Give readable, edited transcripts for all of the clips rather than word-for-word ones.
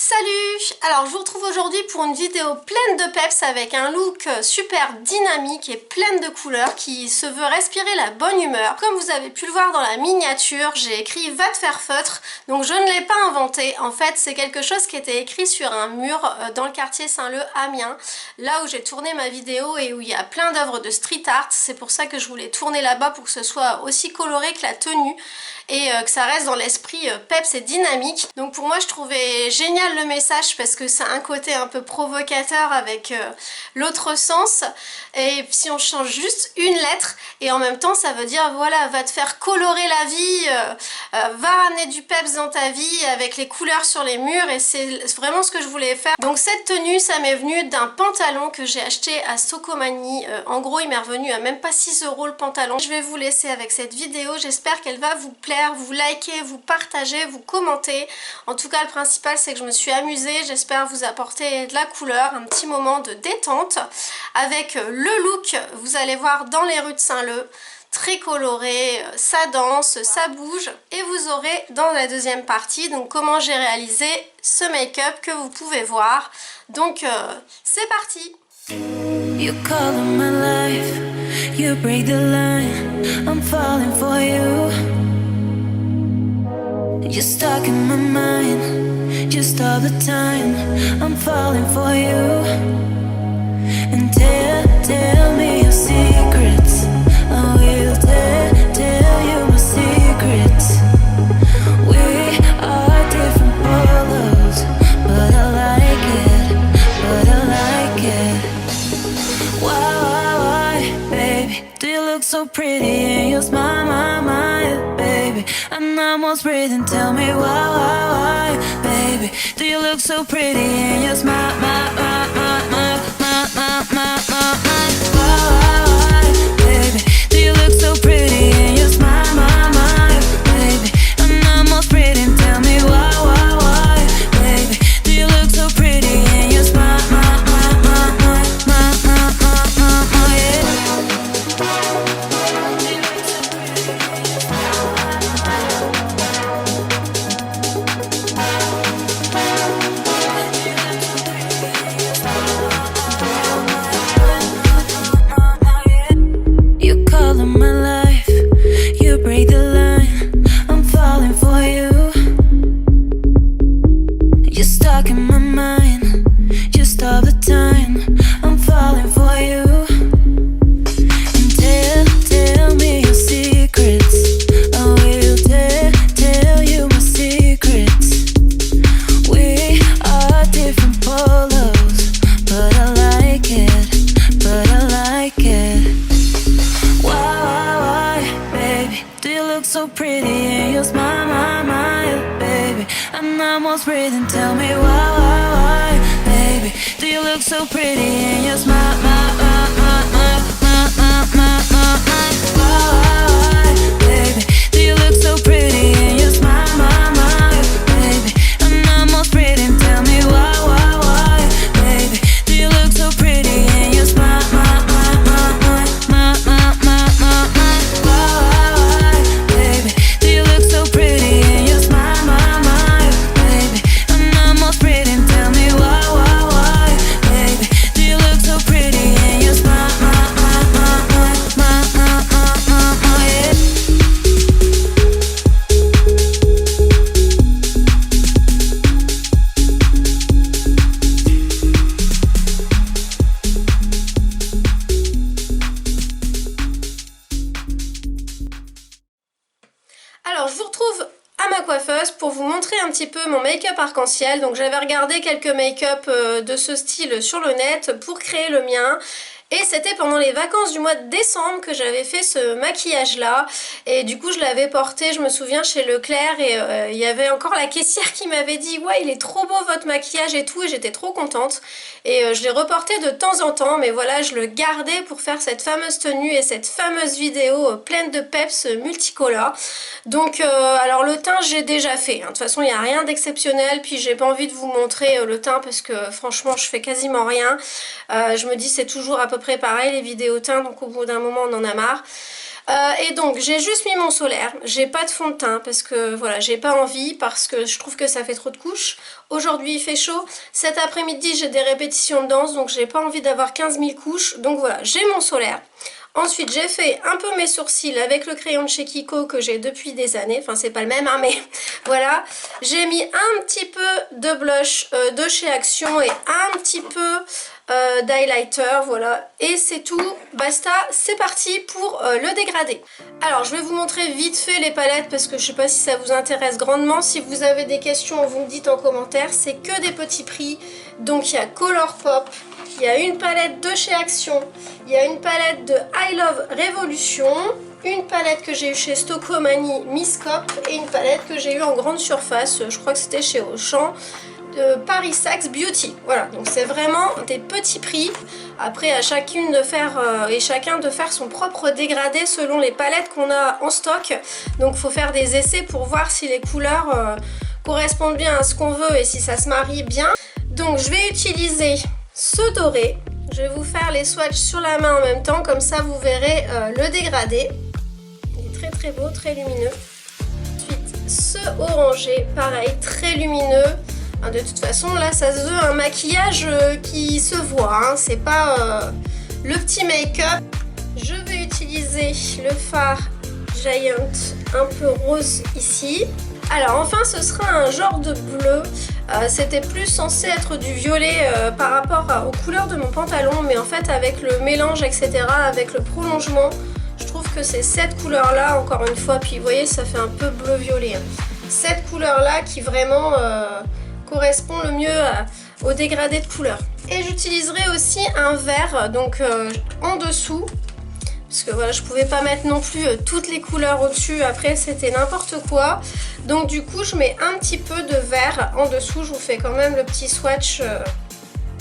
Salut! Alors je vous retrouve aujourd'hui pour une vidéo pleine de peps avec un look super dynamique et pleine de couleurs qui se veut respirer la bonne humeur. Comme vous avez pu le voir dans la miniature, j'ai écrit va te faire feutre, donc je ne l'ai pas inventé. En fait c'est quelque chose qui était écrit sur un mur dans le quartier Saint-Leu, Amiens, là où j'ai tourné ma vidéo et où il y a plein d'œuvres de street art. C'est pour ça que je voulais tourner là-bas pour que ce soit aussi coloré que la tenue et que ça reste dans l'esprit peps et dynamique. Donc pour moi je trouvais génial le message parce que ça a un côté un peu provocateur avec l'autre sens, et si on change juste une lettre et en même temps ça veut dire voilà, va te faire colorer la vie, va ramener du peps dans ta vie avec les couleurs sur les murs, et c'est vraiment ce que je voulais faire. Donc cette tenue ça m'est venu d'un pantalon que j'ai acheté à Socomanie. En gros il m'est revenu à même pas 6 € le pantalon. Je vais vous laisser avec cette vidéo, j'espère qu'elle va vous plaire, vous likez, vous partagez, vous commentez. En tout cas le principal c'est que je me suis amusée, j'espère vous apporter de la couleur, un petit moment de détente avec le look. Vous allez voir dans les rues de Saint-Leu, très coloré, ça danse, ça bouge, et vous aurez dans la deuxième partie donc comment j'ai réalisé ce make-up que vous pouvez voir. Donc c'est parti. You call my life, you break the line, I'm falling for you. You're stuck in my mind, just all the time, I'm falling for you. And tell me your secrets, I will tell you my secrets. We are different polos, but I like it. Why, baby, do you look so pretty and you smile, my, baby? I'm almost breathing, tell me why, baby, do you look so pretty and you smile, my, why, baby, do you look so pretty and you smile, my, baby, I'm almost breathing, tell me why, baby, do you look so pretty and you smile, yeah. Alors je vous retrouve à ma coiffeuse pour vous montrer un petit peu mon make-up arc-en-ciel. Donc j'avais regardé quelques make-up de ce style sur le net pour créer le mien. Et c'était pendant les vacances du mois de décembre que j'avais fait ce maquillage là, et du coup je l'avais porté, je me souviens, chez Leclerc, et il y avait encore la caissière qui m'avait dit ouais il est trop beau votre maquillage et tout, et j'étais trop contente, et je l'ai reporté de temps en temps, mais voilà, je le gardais pour faire cette fameuse tenue et cette fameuse vidéo pleine de peps multicolores. Donc alors le teint j'ai déjà fait, hein. De toute façon il n'y a rien d'exceptionnel, puis j'ai pas envie de vous montrer le teint parce que franchement je fais quasiment rien. Je me dis c'est toujours à peu près pareil les vidéos teint, donc au bout d'un moment on en a marre. Et donc j'ai juste mis mon solaire, j'ai pas de fond de teint parce que voilà, j'ai pas envie, parce que je trouve que ça fait trop de couches. Aujourd'hui il fait chaud, cet après-midi j'ai des répétitions de danse, donc j'ai pas envie d'avoir 15 000 couches, donc voilà, j'ai mon solaire. Ensuite j'ai fait un peu mes sourcils avec le crayon de chez Kiko que j'ai depuis des années, enfin c'est pas le même hein, mais voilà. J'ai mis un petit peu de blush de chez Action et un petit peu d'highlighter, voilà, et c'est tout, basta, c'est parti pour le dégradé. Alors je vais vous montrer vite fait les palettes parce que je sais pas si ça vous intéresse grandement. Si vous avez des questions, vous me dites en commentaire, c'est que des petits prix. Donc il y a Colourpop, il y a une palette de chez Action, il y a une palette de I Love Revolution, une palette que j'ai eue chez Stocomanie Miss Cop et une palette que j'ai eue en grande surface, je crois que c'était chez Auchan, de Paris Saxe Beauty. Voilà, donc c'est vraiment des petits prix. Après à chacune de faire et chacun de faire son propre dégradé selon les palettes qu'on a en stock. Donc il faut faire des essais pour voir si les couleurs correspondent bien à ce qu'on veut et si ça se marie bien. Donc je vais utiliser ce doré. Je vais vous faire les swatchs sur la main en même temps, comme ça vous verrez le dégradé. Il est très très beau, très lumineux. Ensuite ce orangé, pareil, très lumineux. De toute façon là ça se veut un maquillage qui se voit, hein. C'est pas le petit make-up. Je vais utiliser le fard Giant un peu rose ici. Alors enfin ce sera un genre de bleu, c'était plus censé être du violet par rapport aux couleurs de mon pantalon, mais en fait avec le mélange etc, avec le prolongement, je trouve que c'est cette couleur là encore une fois, puis vous voyez ça fait un peu bleu violet, hein. Cette couleur là qui vraiment correspond le mieux au dégradé de couleur. Et j'utiliserai aussi un vert donc en dessous, parce que voilà je pouvais pas mettre non plus toutes les couleurs au dessus, après c'était n'importe quoi, donc du coup je mets un petit peu de vert en dessous. Je vous fais quand même le petit swatch,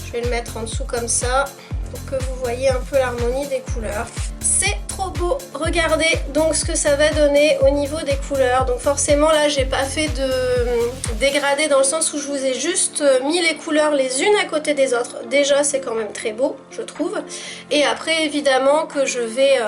je vais le mettre en dessous comme ça pour que vous voyez un peu l'harmonie des couleurs. C'est trop beau, regardez donc ce que ça va donner au niveau des couleurs. Donc forcément là j'ai pas fait de dégradé dans le sens où je vous ai juste mis les couleurs les unes à côté des autres. Déjà c'est quand même très beau je trouve, et après évidemment que je vais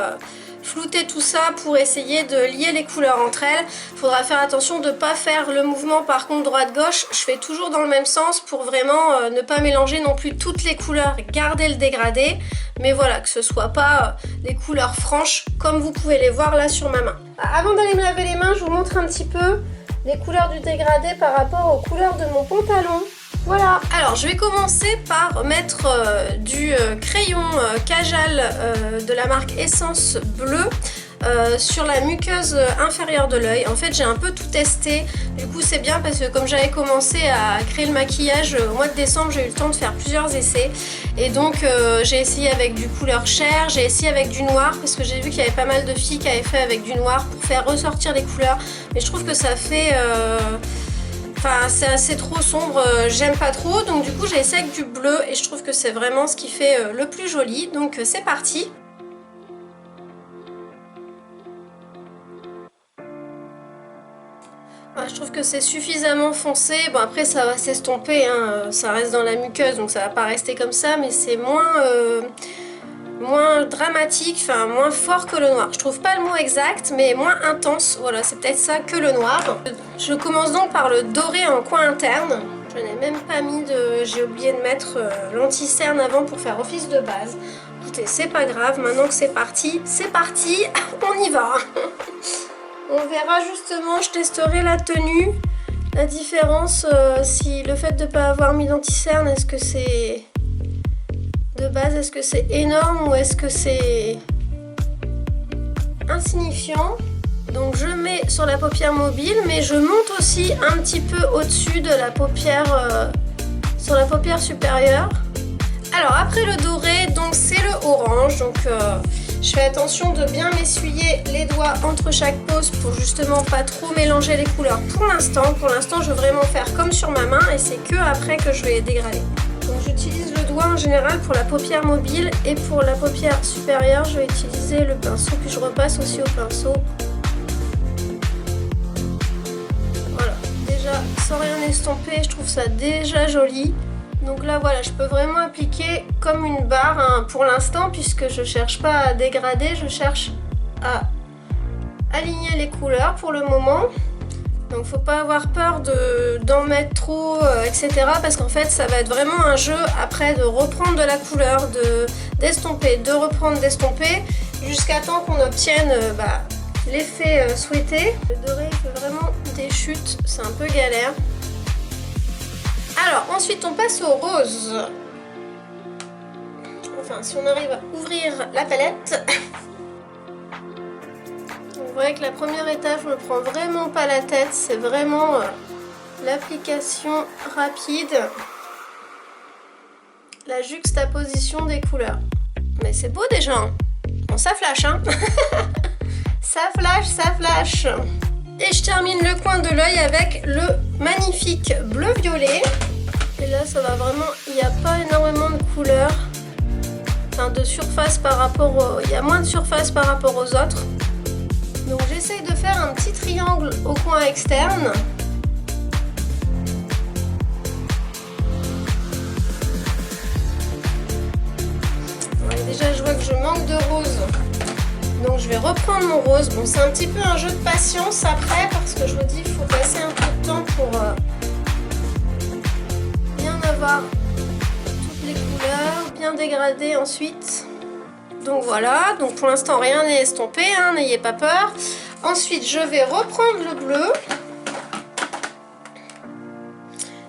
flouter tout ça pour essayer de lier les couleurs entre elles. Il faudra faire attention de ne pas faire le mouvement par contre droite-gauche, je fais toujours dans le même sens pour vraiment ne pas mélanger non plus toutes les couleurs, garder le dégradé, mais voilà, que ce soit pas des couleurs franches comme vous pouvez les voir là sur ma main. Avant d'aller me laver les mains, je vous montre un petit peu les couleurs du dégradé par rapport aux couleurs de mon pantalon. Voilà, alors je vais commencer par mettre du crayon Kajal de la marque Essence Bleu sur la muqueuse inférieure de l'œil. En fait j'ai un peu tout testé, du coup c'est bien parce que comme j'avais commencé à créer le maquillage au mois de décembre, j'ai eu le temps de faire plusieurs essais, et donc j'ai essayé avec du couleur chair, j'ai essayé avec du noir parce que j'ai vu qu'il y avait pas mal de filles qui avaient fait avec du noir pour faire ressortir les couleurs, mais je trouve que ça fait... Enfin, c'est assez trop sombre, j'aime pas trop, donc du coup j'ai essayé avec du bleu et je trouve que c'est vraiment ce qui fait le plus joli, donc c'est parti. Voilà, je trouve que c'est suffisamment foncé, bon après ça va s'estomper, hein. Ça reste dans la muqueuse donc ça va pas rester comme ça, mais c'est moins dramatique, enfin moins fort que le noir. Je trouve pas le mot exact, mais moins intense, voilà, c'est peut-être ça que le noir. Je commence donc par le doré en coin interne. Je n'ai même pas mis de... J'ai oublié de mettre l'anti-cerne avant pour faire office de base. Écoutez, c'est pas grave, maintenant que c'est parti, on y va. On verra justement, je testerai la tenue, la différence, si le fait de ne pas avoir mis d'anti-cerne, est-ce que c'est... De base, est-ce que c'est énorme ou est-ce que c'est insignifiant? Donc je mets sur la paupière mobile, mais je monte aussi un petit peu au-dessus de la paupière, sur la paupière supérieure. Alors après le doré, donc c'est le orange, donc je fais attention de bien m'essuyer les doigts entre chaque pose pour justement pas trop mélanger les couleurs pour l'instant. Pour l'instant, je veux vraiment faire comme sur ma main et c'est que après que je vais dégrader. Donc j'utilise le doigt en général pour la paupière mobile, et pour la paupière supérieure je vais utiliser le pinceau, puis je repasse aussi au pinceau. Voilà, déjà sans rien estomper, je trouve ça déjà joli. Donc là voilà, je peux vraiment appliquer comme une barre, hein, pour l'instant, puisque je cherche pas à dégrader, je cherche à aligner les couleurs pour le moment. Donc faut pas avoir peur d'en mettre trop, etc. Parce qu'en fait ça va être vraiment un jeu après de reprendre de la couleur, d'estomper, de reprendre, d'estomper, jusqu'à temps qu'on obtienne l'effet souhaité. Le doré il fait vraiment des chutes, c'est un peu galère. Alors ensuite on passe au rose. Enfin si on arrive à ouvrir la palette. Vous voyez que la première étape, je me prends vraiment pas la tête, c'est vraiment l'application rapide, la juxtaposition des couleurs. Mais c'est beau déjà, hein. Bon, ça flash, hein. Ça flash, ça flash. Et je termine le coin de l'œil avec le magnifique bleu-violet. Et là, ça va vraiment, il n'y a pas énormément de couleurs, enfin de surface par rapport il y a moins de surface par rapport aux autres. Donc j'essaye de faire un petit triangle au coin externe. Ouais, déjà je vois que je manque de rose. Donc je vais reprendre mon rose. Bon, c'est un petit peu un jeu de patience après parce que je vous dis il faut passer un peu de temps pour bien avoir toutes les couleurs, bien dégrader ensuite. Donc voilà, donc pour l'instant rien n'est estompé, hein, n'ayez pas peur. Ensuite je vais reprendre le bleu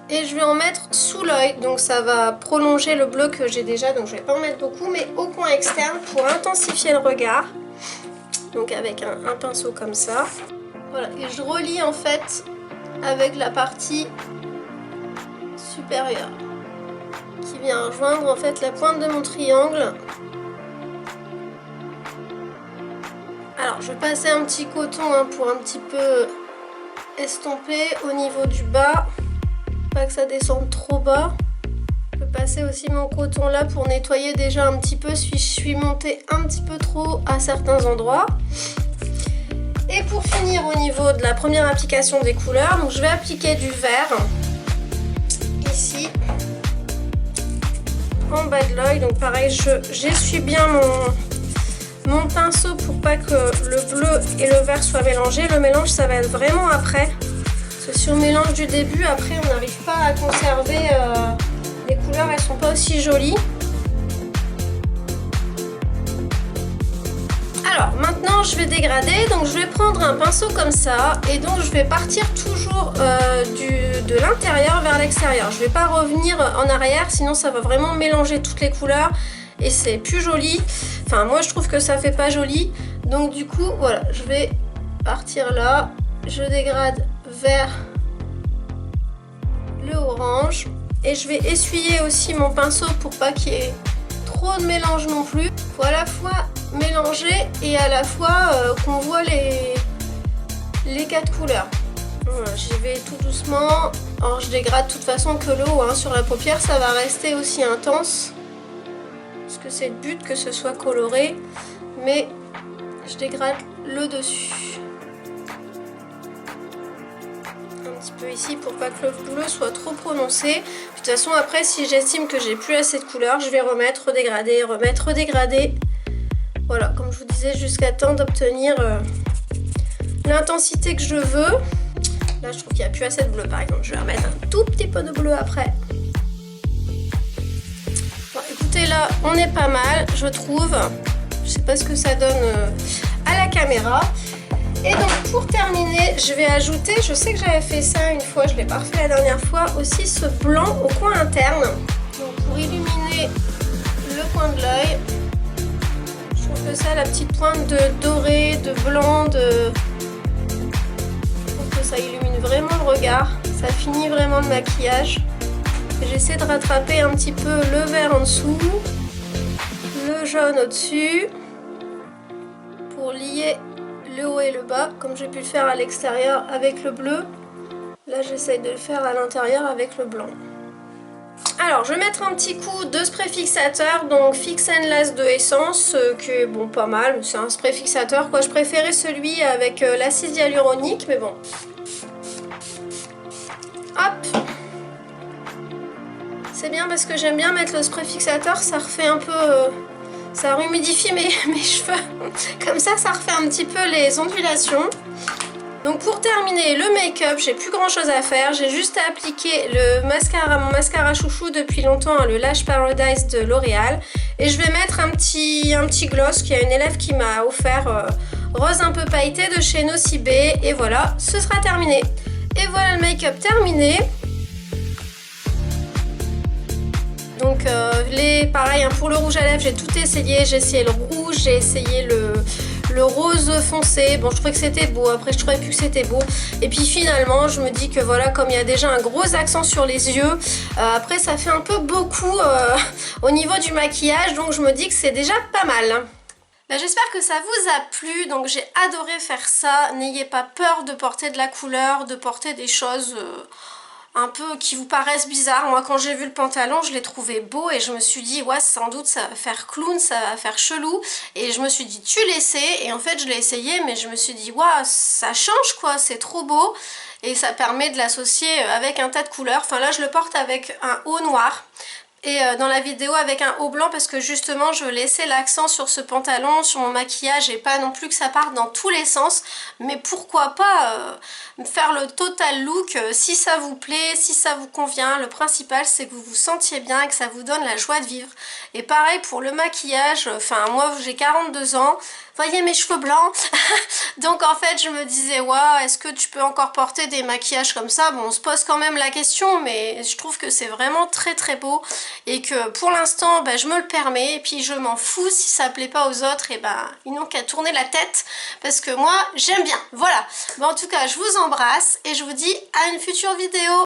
et je vais en mettre sous l'œil, donc ça va prolonger le bleu que j'ai déjà, donc je vais pas en mettre beaucoup, mais au coin externe pour intensifier le regard. Donc avec un pinceau comme ça. Voilà, et je relie en fait avec la partie supérieure qui vient rejoindre en fait la pointe de mon triangle. Alors je vais passer un petit coton hein, pour un petit peu estomper au niveau du bas, pas que ça descende trop bas. Je peux passer aussi mon coton là pour nettoyer déjà un petit peu si je suis montée un petit peu trop à certains endroits. Et pour finir au niveau de la première application des couleurs, donc je vais appliquer du vert ici en bas de l'œil. Donc pareil, j'essuie bien mon pinceau pour pas que le bleu et le vert soient mélangés. Le mélange ça va être vraiment après. Parce que si on mélange du début, après on n'arrive pas à conserver les couleurs, elles sont pas aussi jolies. Alors maintenant je vais dégrader, donc je vais prendre un pinceau comme ça et donc je vais partir toujours de l'intérieur vers l'extérieur. Je vais pas revenir en arrière, sinon ça va vraiment mélanger toutes les couleurs et c'est plus joli. Enfin moi je trouve que ça fait pas joli, donc du coup voilà, je vais partir là, je dégrade vers le orange et je vais essuyer aussi mon pinceau pour pas qu'il y ait trop de mélange non plus. Il faut à la fois mélanger et à la fois qu'on voit les quatre couleurs. Voilà, j'y vais tout doucement. Alors je dégrade de toute façon que le haut, hein. Sur la paupière ça va rester aussi intense parce que c'est le but que ce soit coloré, mais je dégrade le dessus un petit peu ici pour pas que le bleu soit trop prononcé. De toute façon après si j'estime que j'ai plus assez de couleur, je vais remettre, redégrader, remettre, redégrader. Voilà, comme je vous disais, jusqu'à temps d'obtenir l'intensité que je veux. Là je trouve qu'il n'y a plus assez de bleu par exemple, je vais remettre un tout petit peu de bleu après. Bon, écoutez là on est pas mal je trouve. Je sais pas ce que ça donne à la caméra. Et donc pour terminer je vais ajouter, je sais que j'avais fait ça une fois, je l'ai pas refait la dernière fois, aussi ce blanc au coin interne. Donc pour illuminer le coin de l'œil. Je trouve que ça, la petite pointe de doré, de blanc, je trouve que ça illumine vraiment le regard, ça finit vraiment le maquillage. J'essaie de rattraper un petit peu le vert en dessous, le jaune au-dessus, pour lier le haut et le bas, comme j'ai pu le faire à l'extérieur avec le bleu. Là j'essaie de le faire à l'intérieur avec le blanc. Alors je vais mettre un petit coup de spray fixateur, donc Fix and Last de Essence, qui est bon pas mal, c'est un spray fixateur quoi. Je préférais celui avec l'acide hyaluronique, mais bon. Hop. C'est bien parce que j'aime bien mettre le spray fixateur, ça refait un peu Ça humidifie mes cheveux. Comme ça refait un petit peu les ondulations. Donc pour terminer le make-up, j'ai plus grand chose à faire. J'ai juste à appliquer le mascara, mon mascara chouchou depuis longtemps, hein, le Lash Paradise de L'Oréal. Et je vais mettre un petit gloss qu'il y a une élève qui m'a offert, rose un peu pailleté de chez Nocibé. Et voilà, ce sera terminé. Et voilà le make-up terminé. Donc pareil, hein, pour le rouge à lèvres, j'ai tout essayé. J'ai essayé le rouge, j'ai essayé le rose foncé. Bon, je trouvais que c'était beau. Après, je trouvais plus que c'était beau. Et puis finalement, je me dis que voilà, comme il y a déjà un gros accent sur les yeux, après, ça fait un peu beaucoup au niveau du maquillage. Donc, je me dis que c'est déjà pas mal. J'espère que ça vous a plu. Donc, j'ai adoré faire ça. N'ayez pas peur de porter de la couleur, de porter des choses... un peu qui vous paraissent bizarres. Moi quand j'ai vu le pantalon je l'ai trouvé beau et je me suis dit ouais sans doute ça va faire clown, ça va faire chelou, et je me suis dit tu l'essaies, et en fait je l'ai essayé mais je me suis dit waouh ça change quoi, c'est trop beau, et ça permet de l'associer avec un tas de couleurs. Enfin là je le porte avec un haut noir et dans la vidéo avec un haut blanc parce que justement je veux laisser l'accent sur ce pantalon, sur mon maquillage, et pas non plus que ça parte dans tous les sens, mais pourquoi pas faire le total look si ça vous plaît, si ça vous convient. Le principal c'est que vous vous sentiez bien et que ça vous donne la joie de vivre. Et pareil pour le maquillage, enfin moi j'ai 42 ans, voyez mes cheveux blancs donc en fait je me disais waouh, est-ce que tu peux encore porter des maquillages comme ça? Bon, on se pose quand même la question, mais je trouve que c'est vraiment très très beau et que pour l'instant je me le permets, et puis je m'en fous si ça plaît pas aux autres, et ils n'ont qu'à tourner la tête parce que moi j'aime bien. Voilà, bon, en tout cas je vous embrasse et je vous dis à une future vidéo.